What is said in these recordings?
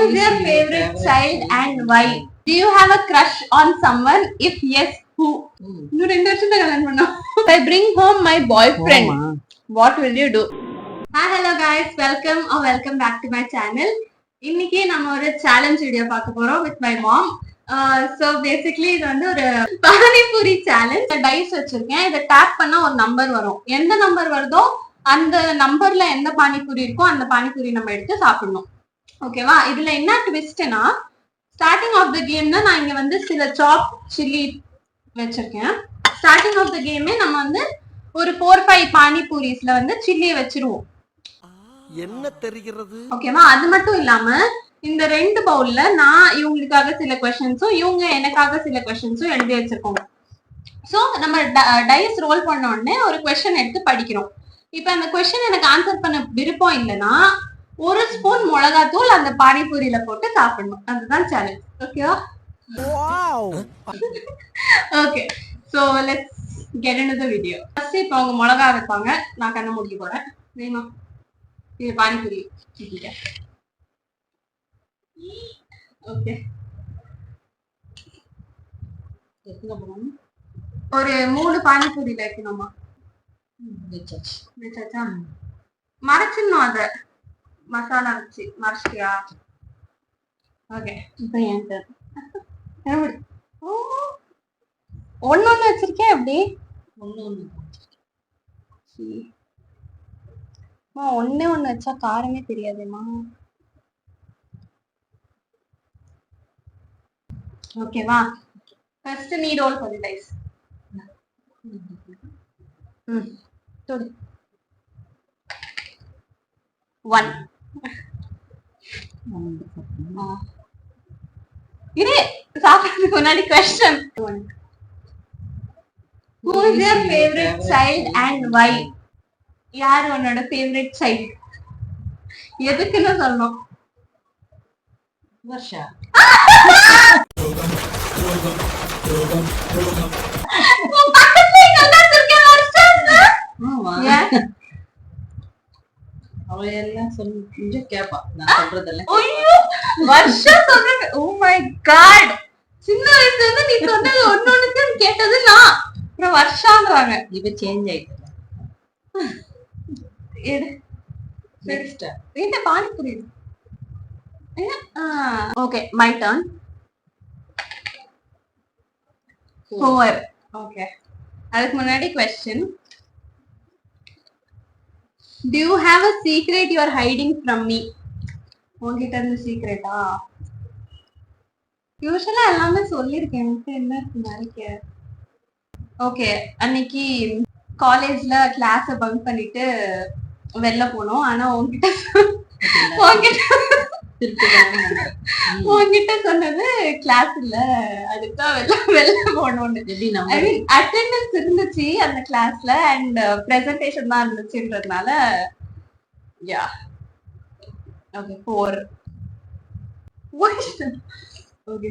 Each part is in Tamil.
is your favorite child and why? Do you have a crush on someone? If yes, who? இன்னும் 2 வருஷத்துல கல்யாணம் பண்ணோம். If I bring home my boyfriend, what will you do? Hi, hello guys, welcome back to my channel. இன்னைக்கு நம்ம ஒரு சேலஞ்ச் வீடியோ பார்க்க போறோம் with my mom. So basically இது வந்து ஒரு பானிபூரி சேலஞ்ச். டைஸ் வச்சிருக்கேன். இதை டேப் பண்ணா ஒரு நம்பர் வரும். எந்த நம்பர் வருதோ அந்த நம்பர்ல எந்த பானிபூரி இருக்கோ அந்த பானிபூரி நம்ம எடுத்து சாப்பிடணும். ஓகேவா? இதுல என்ன ட்விஸ்ட்னா ஸ்டார்டிங் ஆஃப் த கேம்ல நான் இங்க வந்து சில சாப் சில்லி வச்சிருக்கேன். ஸ்டார்டிங் ஆஃப் த கேமே நம்ம வந்து ஒரு 4-5 பானிபூரிஸ்ல வந்து சில்லியை வச்சிருவோம். என்ன தெரிகிறது? ஓகேவா? அது மட்டும் இல்லாம இந்த 2 பவுல்ல நான் இவங்களுக்காக சில கொஸ்டின்ஸும் இவங்க எனக்காக சில கொஸ்டின்ஸும் எழுதி வச்சிருக்கோம். சோ நம்ம டைஸ் ரோல் பண்ண உடனே ஒரு கொஸ்டின் எடுத்து படிக்கிறோம். இப்ப அந்த கொஸ்டின் எனக்கு ஆன்சர் பண்ண விருப்பம் இல்லைன்னா 1 ஸ்பூன் மிளகாத்தூள் அந்த பானிபூரியில போட்டு சாப்பிடணும். அதுதான் சேலஞ்ச். ஓகேவா? Okay, so let's get into the video. First இப்போ அவங்க மிளகா வைப்பாங்க, நான் கண்ண மூடிக்க போறேன். வேணுமா? இது பானிபூரி வச்சிட்டேன். ஓகே, ஒரு 3 பானிபூரியில வைக்கணுமா? வச்சாச்சா? மறைச்சிடணும், அத மசாலா வச்சு மறைச்சிட்டியா? ஓகே, இப்போ என் டர்ன். ஒன்னு வச்சிருக்கேன். எப்படி ஒண்ணே ஒண்ணு வச்சா காரமே தெரியாதேமா. ஓகேவா? ஃபர்ஸ்ட் நீ ரோல் பண்ணு டைஸ். தொடு. 1 இது சாப்பிடுறதுக்கு முன்னாடி question. Who is your favorite child and why? யார் உன்னோட ஃபேவரட் சைல்ட்? எதுக்குன்னு சொல்லணும். வர்ஷா. அவ எல்லாம் கொஞ்சம் கேப்பா, நான் சொல்றதெல்லாம். ஐயோ, வர்ஷா சொல்றது. ஓ மை காட், சின்ன வயசுல இருந்து நீ சொன்னது ஒன்னொன்னுக்கு கேட்டது நான். அப்புறம் வர்ஷாங்கறாங்க. இப்ப சேஞ்ச் ஆயிட்டு. நெக்ஸ்ட் என்ன panipuri? Okay, my turn. 4. Okay, அதுக்கு முன்னாடி question. Do you have a secret you are hiding from me? உன்கிட்ட இருந்து சீக்ரெட்டா? யூசுவலா எல்லாமே சொல்லிருக்கேன். எனக்கு என்ன இருக்கு மறைக்க? ஓகே, அன்னைக்கு காலேஜ்ல கிளாஸ பங்க் பண்ணிட்டு வெளில போனோம். ஆனா உன்கிட்ட சொன்னது கிளாஸ் இல்ல, அதுதான் வெளில போனோம்னு. ஐ மீன் அட்டெண்டன்ஸ் இருந்துச்சு அந்த கிளாஸ்ல அண்ட் பிரசன்டேஷன் தான் இருந்துச்சுன்றதுனால. Yeah okay, 4. ஓகே,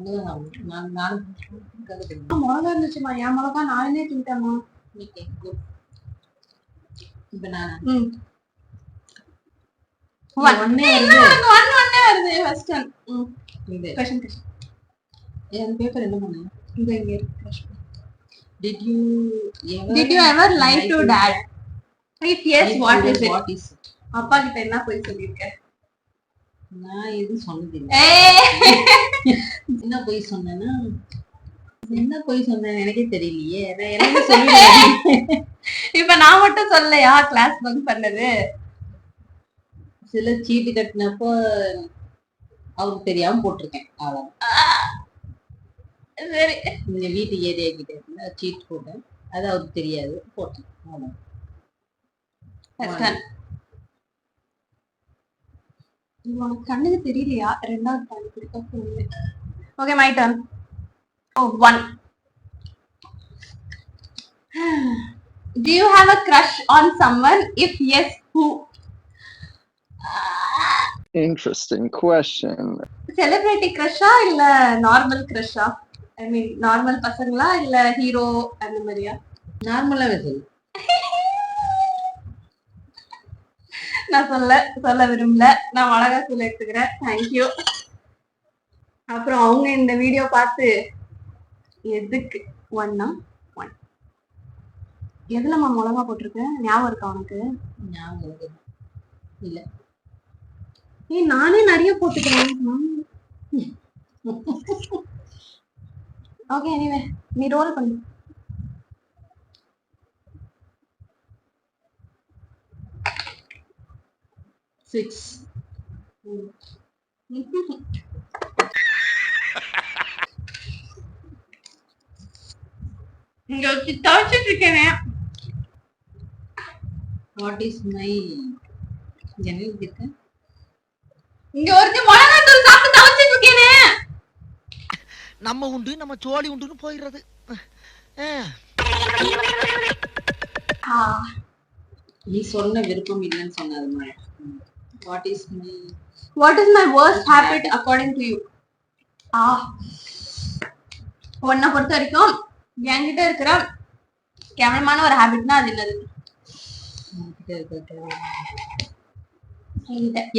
மிளகா இருந்துச்சுமா. என் மிளகா நானே தின்ட்டேமா. ஒன்னே வருது. ஃபர்ஸ்ட் என் பேப்பர் என்ன பண்ண? இங்க இருக்கு. Did you ever lie to dad? If yes, what is it? அப்பா கிட்ட என்ன போய் சொல்லிருக்க? நான் எதுவும் சொன்னதில்லை. என்ன போய் சொன்னேன்னா, என்ன போய் சொன்னேன் எனக்கே தெரியலையே. நான் என்ன சொல்லுவேன்? இப்ப நான் மட்டும் சொல்லலையா கிளாஸ் பங்க் பண்ணது? சில சீட்டு கட்டினப்போ அவருக்கு தெரியாம போட்டிருக்கேன். அவ்வளவு. சரி, இந்த வீட்டு ஏரியா கிட்ட இருந்தா சீட் போட்டேன், அது அவருக்கு தெரியாது, போட்டேன். அவ்வளவு. உனக்கு கண்ணுக்கு தெரியலையா? 2வது panipuri. Okay, my turn. 1. Do you have a crush on someone? If yes, who? Interesting question. Celebrity crush-ஆ இல்ல நார்மல் crush-ஆ? ஐ மீன் நார்மல் பசங்களா இல்ல ஹீரோ அந்த மாதிரியா? நார்மலாவே சொல்லு. நான் சொல்ல விரும்பல. நான் அழகா சொல்ல எடுத்துக்கிறேன். தேங்க்யூ. அப்புறம் அவங்க இந்த வீடியோ பார்த்து எதுக்கு ஒன்னா ஒன் எதுலம்மா மிளகா போட்டிருக்கேன் ஞாபகம் இருக்கா உனக்கு? ஞாபகம் இல்ல. ஏய் நானே நிறைய போட்டுக்கிறேன். ஓகே எனிவே நீ ரோல் பண்ணு. சிக்ஸ். இங்க வச்சு தவிச்சிட்டு இருக்கேன். வாட் இஸ் மை ஜன்னல் கிட்ட இங்க ஒருத்தி மிளகாத்தூள் சாப்பிட்டு தவிச்சிட்டு இருக்கேன். நம்ம உண்டு நம்ம சோழி உண்டுன்னு போயிடுறது. நீ சொன்ன விருப்பம் இல்லைன்னு சொன்னது மாதிரி. What is my worst habit according to you? உன்னை பொறுத்த வரைக்கும் என்கிட்ட இருக்கிற கேவலமான ஒரு ஹாபிட்னா அது என்னது?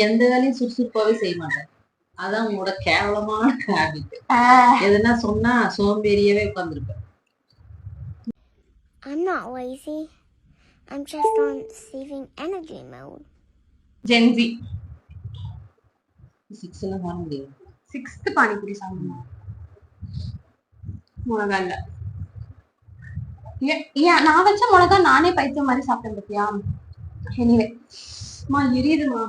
எந்த வேலையும் சுறுசுறுப்பாவே செய்ய மாட்டேன். அதான் உங்களோட கேவலமான ஹாபிட். எதுனா சொன்னா சோம்பேறியாவே உட்கார்ந்துருப்பேன். I'm not lazy. I'm just on saving energy mode. Gen Z. 6 எல்லாம் பண்ண முடியாது. 6th பானிபூரி சாப்பிடணும். மிளகா இல்ல. ஏன் நான் வச்ச மிளகா நானே பைத்தியம் மாதிரி சாப்பிட்டேன் பத்தியா? எனிவே மா எரியுதுமா.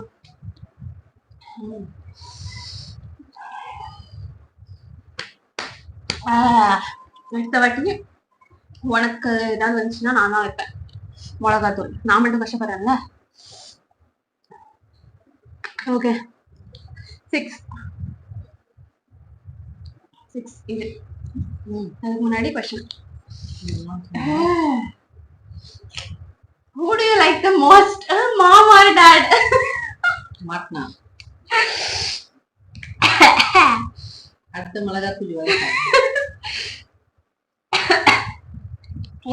அடுத்த வாட்டி உனக்கு ஏதாவது வந்துச்சுன்னா நான் தான் வைப்பேன் மிளகாத்தூள். நான் மட்டும் கஷ்டப்படுறேன்ல. ஓகே 6 இது. அதுக்கு முன்னாடி question. Who do you like the most? Mom or dad? மாட்னா. அடுத்த மிளகா தூள் வைப்ப.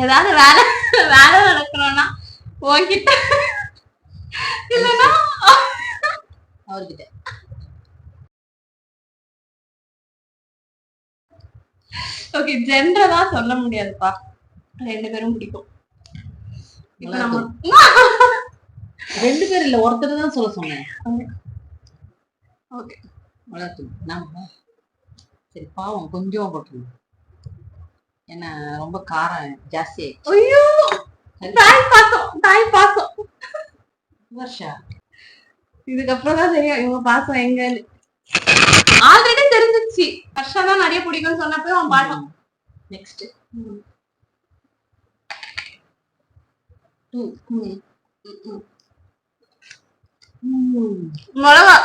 ஏதாவது வேலை நடக்கணும்னா உன்கிட்ட இல்லைன்னா அவர்கிட்ட. ஓகே ஜென்ரலா சொல்ல முடியாதுப்பா. ரெண்டு பேரும் பிடிக்கும். ரெண்டு பேர் இல்ல ஒருத்தர் தான் சொல்ல சொன்னேன். ஓகே மிளகாத்தூள் நம்ம சரி பாவம் கொஞ்சம் போட்டுருங்க. ஏன்னா ரொம்ப காரம் ஜாஸ்தி. ஐயோ தாய் பாசம் வருஷா. இதுக்கப்புறம் தான் தெரியும் இவங்க பாசம் எங்கன்னு. ஆல்ரெடி தெரிஞ்சிச்சு. வருஷா தான் நிறைய பிடிக்கும்னு சொன்னப்போ அவன் பாட்டம். நெக்ஸ்ட் 2 மிளகா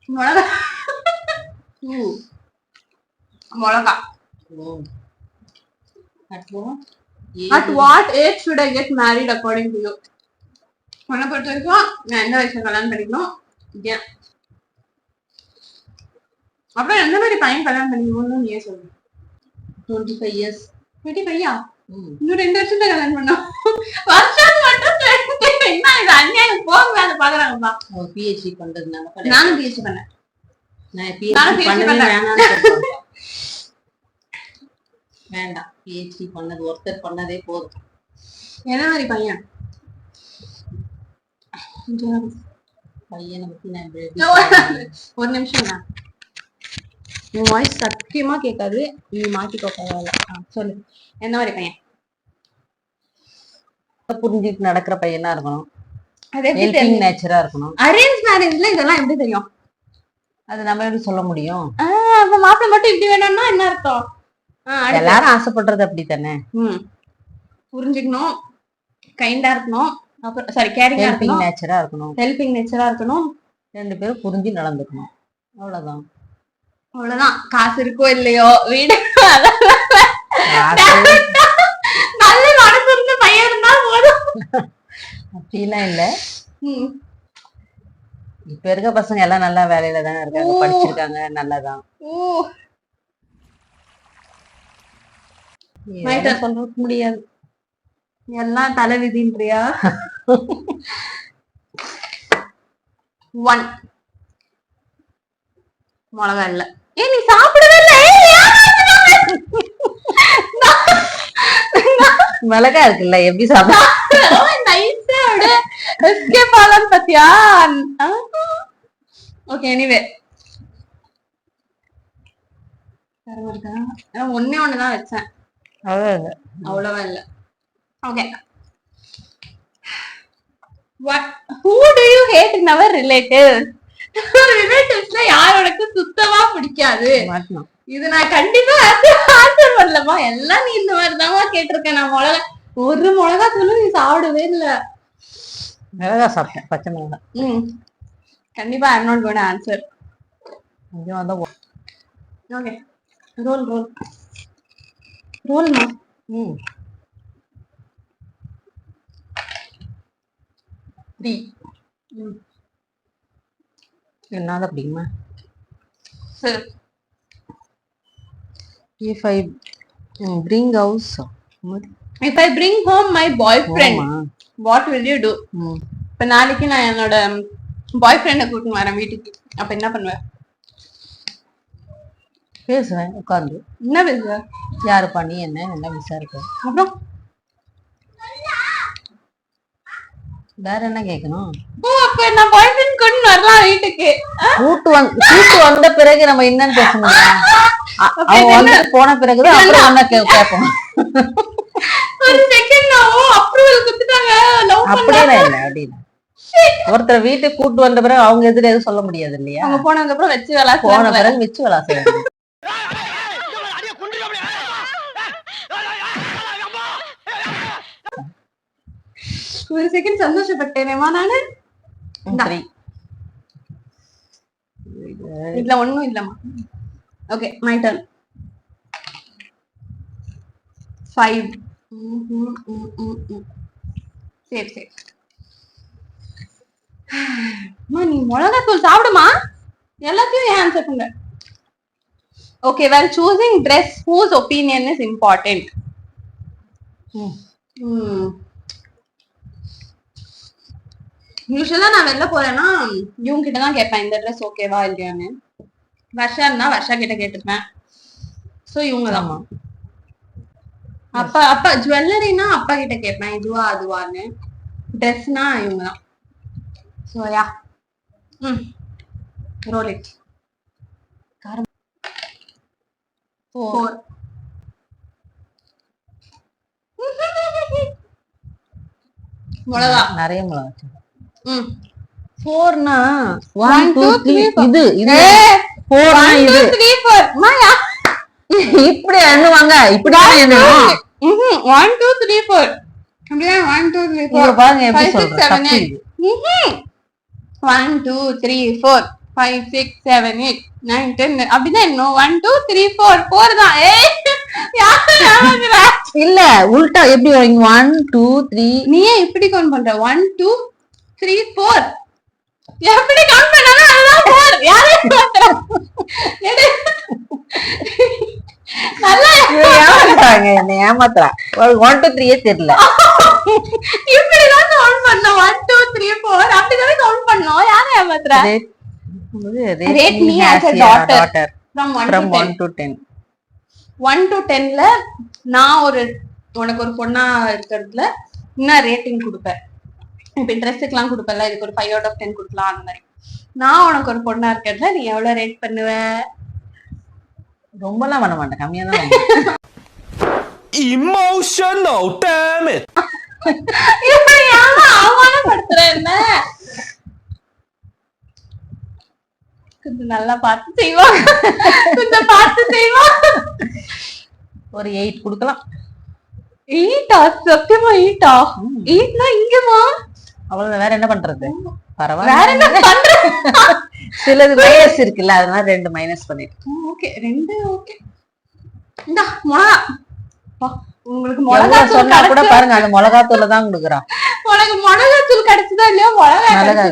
2 மிளகா. At what age should I get married according to you? உன்னை பொறுத்த வரைக்கும் நான் எந்த வயசுல கல்யாணம் பண்ணிக்கணும்? ஏன் அப்புறம் எந்த மாதிரி பையன் கல்யாணம் பண்ணிக்கணும்னு நீயே சொல்லு. 25 years. 25 இன்னும் 2 வருஷத்துல கல்யாணம் பண்ணோம். வருஷம் மட்டும் என்ன இது அநியாயம். போங்க அதை பாக்குறாங்கப்பா. PhD பண்றதுனால நானும் PhD பண்ணேன். நான் PhD பண்ணவே வேண்டாம். PhD பண்ணது ஒருத்தர் பண்ணதே போதும். என்ன மாதிரி பையன்? பையனை பத்தி நான் ஒரு நிமிஷம் தான். உன் வாய்ஸ் சத்தியமா கேட்காது. நீ மாட்டிக்கோ பரவாயில்ல. சொல்லு என்ன மாதிரி பையன்? புரிஞ்சுட்டு நடக்கிற பையனா இருக்கணும். அது எப்படி ஹெல்பிங் தெரியும்? நேச்சரா இருக்கணும். அரேஞ்ச் மேரேஜ்ல இதெல்லாம் எப்படி தெரியும்? அது நம்ம எப்படி சொல்ல முடியும்? அப்ப மாப்பிள்ளை மட்டும் இப்படி வேணும்னா என்ன அர்த்தம்? எல்லாரும் ஆசைப்படுறது அப்படித்தானே. புரிஞ்சுக்கணும், கைண்டா இருக்கணும், அப்புறம் சாரி கேரிங்கா இருக்கணும், நேச்சரா இருக்கணும், ஹெல்பிங் நேச்சரா இருக்கணும். ரெண்டு பேரும் புரிஞ்சு நடந்துக்கணும். அவ்வளவுதான். அவ்வளவுதான். காசு இருக்கோ இல்லையோ வீடு நல்ல மனசு பையன் இருந்தா போதும். அப்படிலாம் இல்ல. இப்ப இருக்க பசங்க எல்லாம் நல்ல வேலையில தானே இருக்காங்க, படிச்சிருக்காங்க, நல்லதான். சொல்றதுக்கு முடியாது. எல்லாம் தலைவிதின்றியா? 1 மிளகா இல்ல. ஏ நீ சாப்பிடவே இல்ல. மிளகா இருக்குல்ல, எப்படி சாப்பிட? நைஸா அப்படியே எஸ்கேப் ஆகலாம் பாத்தியா? ஓகே எனிவே ஒன்னே ஒண்ணுதான் வச்சேன், அவ்வளவா இல்ல. Okay, who do you hate in our relatives? ரிலேட்டிவ்ஸ்ல யாரோடக்கு சுத்தமா பிடிக்காது? இது நான் கண்டிப்பா ஆன்சர் பண்ணலமா. எல்லாம் நீ இந்த மாதிரிதான் கேட்டிருக்கேன். நான் ஒரு மிளகா தூள் நீ சாப்பிடவே இல்ல. மிளகா சாப்பிட்டேன், பச்சை மிளகா. கண்டிப்பா I am not going to answer. Okay, roll roll ரோல்மா. என்னால அப்படிங்கம்மா. சரி, if I bring home my boyfriend, what will you do? இப்ப நாளைக்கு நான் என்னோட பாய் ஃப்ரெண்ட கூட்டிட்டு வரேன் வீட்டுக்கு, அப்ப என்ன பண்ணுவேன்? பேசுவேன் உட்கார்ந்து. என்ன பேசுவ? யாருப்பா நீ, என்ன விசாரிப்பேன். அப்புறம் வேற என்ன கேட்கணும்? அப்ப நான் பாய் ஃப்ரெண்ட் கூட்டிட்டு வரலாம் வீட்டுக்கு. கூட்டு வந்த பிறகு நம்ம என்னன்னு பேசணும்? அவங்க வந்து போன பிறகுதான் அப்புறம் என்ன கேட்போம். ஒரு செகண்ட் நான் அப்ரூவல் கொடுத்துட்டாங்க, லவ் அப்படியே இல்ல. அப்படின்னு ஒருத்தர் வீட்டுக்கு கூட்டு வந்த பிறகு அவங்க எதிர எதுவும் சொல்ல முடியாது இல்லையா? அவங்க போனதுக்கு அப்புறம் வச்சு விளாச, போன பிறகு வச்சு விளாச. ஒரு செகண்ட் சந்தோஷப்பட்டேனேமா நானு. இல்ல ஒண்ணும் இல்லம்மா. Okay, my turn. 5. சரி சரி, நீ மிளகாத்தூள் சாப்பிடுமா, எல்லாத்தையும் ஏன் ஆன்சர் பண்ற? Okay, while choosing dress, whose opinion is important? யூஸ்வலா நான் வெளில போறேன்னா இவங்க கிட்டதான் கேட்பேன், இந்த ட்ரெஸ் ஓகேவா இல்லையான்னு. வர்ஷா இருந்தா வர்ஷா கிட்ட கேட்டுப்பேன். சோ இவங்கதான். அப்பா ஜுவல்லரினா அப்பா கிட்ட கேட்பேன், இதுவா அதுவான்னு. ட்ரெஸ்னா இவங்கதான். So yeah, roll it. 4. மிளகா நிறைய மிளகா. 4னா 1 2 3. இது 4னா இது 3 4 மாயா இப்படி எண்ணுவாங்க. இப்படி எண்ணணும். 1 2 3 4 அப்படியே 1 2 3 4 பாருங்க எப்படி சொல்றேன். 1 2 3 4 5 6 7 8 9 10 அப்படிதான் இன்னும் 1 2 3 4 4 தான். இல்ல உல்டா எப்படி வரீங்க? 1 2 3. நீ ஏன் இப்படி கவுண்ட் பண்ற? 1 2 3 4 எப்படி கவுண்ட் பண்ணாலும் அதுதான் 4. யாரே நல்லா ஏமாத்துறாங்க, என்ன ஏமாத்துறா. 1 2 3 தெரியல. இப்படிதான் கவுண்ட் பண்ணோம். 1 2 3 4 அப்படிதான் கவுண்ட் பண்ணோம். யாரை ஏமாத்துறா? Rate me as a daughter from 1 to 10. 1 to 10ல நான் உனக்கு ஒரு பொண்ணா இருக்கிறதுல என்ன ரேட்டிங் கொடுப்பேன்? இப்ப ட்ரெஸ்ஸுக்கெல்லாம் கொடுப்பல, இதுக்கு ஒரு 5 out of 10 கொடுக்கலாம். அந்த மாதிரி நான் உனக்கு ஒரு பொண்ணா இருக்கிறதுல நீ எவ்வளவு ரேட் பண்ணுவ? ரொம்பலாம் பண்ண மாட்டேன், கம்மியா தான். Emotional damn it. அவமானப்படுத்துற என்ன? கொஞ்சம் நல்லா பார்த்து செய்வா, கொஞ்சம் பார்த்து செய்வா. ஒரு 8 கொடுக்கலாம். 8 சத்தியமா 8 8னா இங்கமா அவ்வளவு. வேற என்ன பண்றது? பரவாயில்ல, வேற என்ன பண்றது? சிலது மைனஸ் இருக்குல்ல, அதனால 2 மைனஸ் பண்ணிட்டு. Okay 2 okay. இந்த மிளகா உங்களுக்கு மிளகாத்தூள் சொன்னா கூட பாருங்க, அந்த மிளகாத்தூள தான் கொடுக்குறான். உனக்கு மிளகாத்தூள் கிடைச்சதா இல்லையா? மிளகா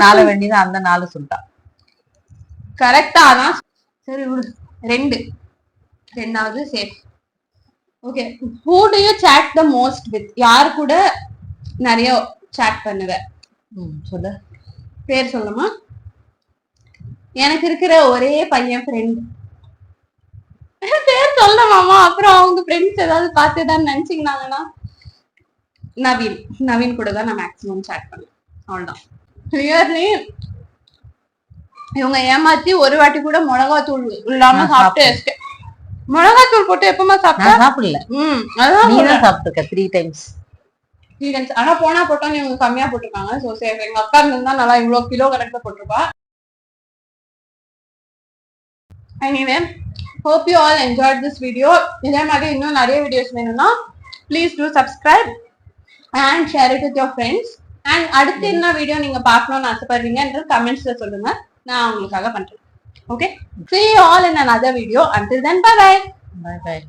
4 வேண்டியது, அந்த 4 சொல்லிட்டான். கரெக்டா தான். சரி விடு, 2 ரெண்டாவது safe. Okay, who do you chat the most with? யார் கூட நிறைய chat பண்ணுவ? சொல்லு. பேர் சொல்லுமா? எனக்கு இருக்கிற ஒரே பையன் ஃப்ரெண்ட். பேர் சொல்லமாமா, அப்புறம் அவங்க ஃப்ரெண்ட்ஸ் ஏதாவது பார்த்துதான் நினைச்சீங்கன்னாங்கன்னா நவீன் கூட தான் நான் மேக்ஸிமம் சாட் பண்ணேன். அவ்வளவுதான். கிளியர்லி இவங்க ஏமாத்தி ஒரு வாட்டி கூட மிளகாத்தூள் இல்லாம சாப்பிட்டு மிளகாத்தூள் போட்டு எப்பமா சாப்பிடல. அதான் நீதான் சாப்பிட்டுருக்க 3 times. ஆனா போனா போட்டோன்னு இவங்க கம்மியா போட்டிருக்காங்க. சோ சரி, எங்க அக்கா இருந்தா நல்லா இவ்வளவு கிலோ கணக்குல போட்டிருப்பா. Anyway, hope you all enjoyed this video. இதே மாதிரி இன்னும் நிறைய வீடியோஸ் வேணும்னா please do subscribe and share it with your friends. And அடுத்து என்ன வீடியோ நீங்க பார்க்கணும்னு ஆசைப்படுறீங்கன்ற கமெண்ட்ஸ்ல சொல்லுங்க, நான் உங்களுக்காக பண்றேன். Okay, see you all in another video. Until then, bye bye. Bye bye.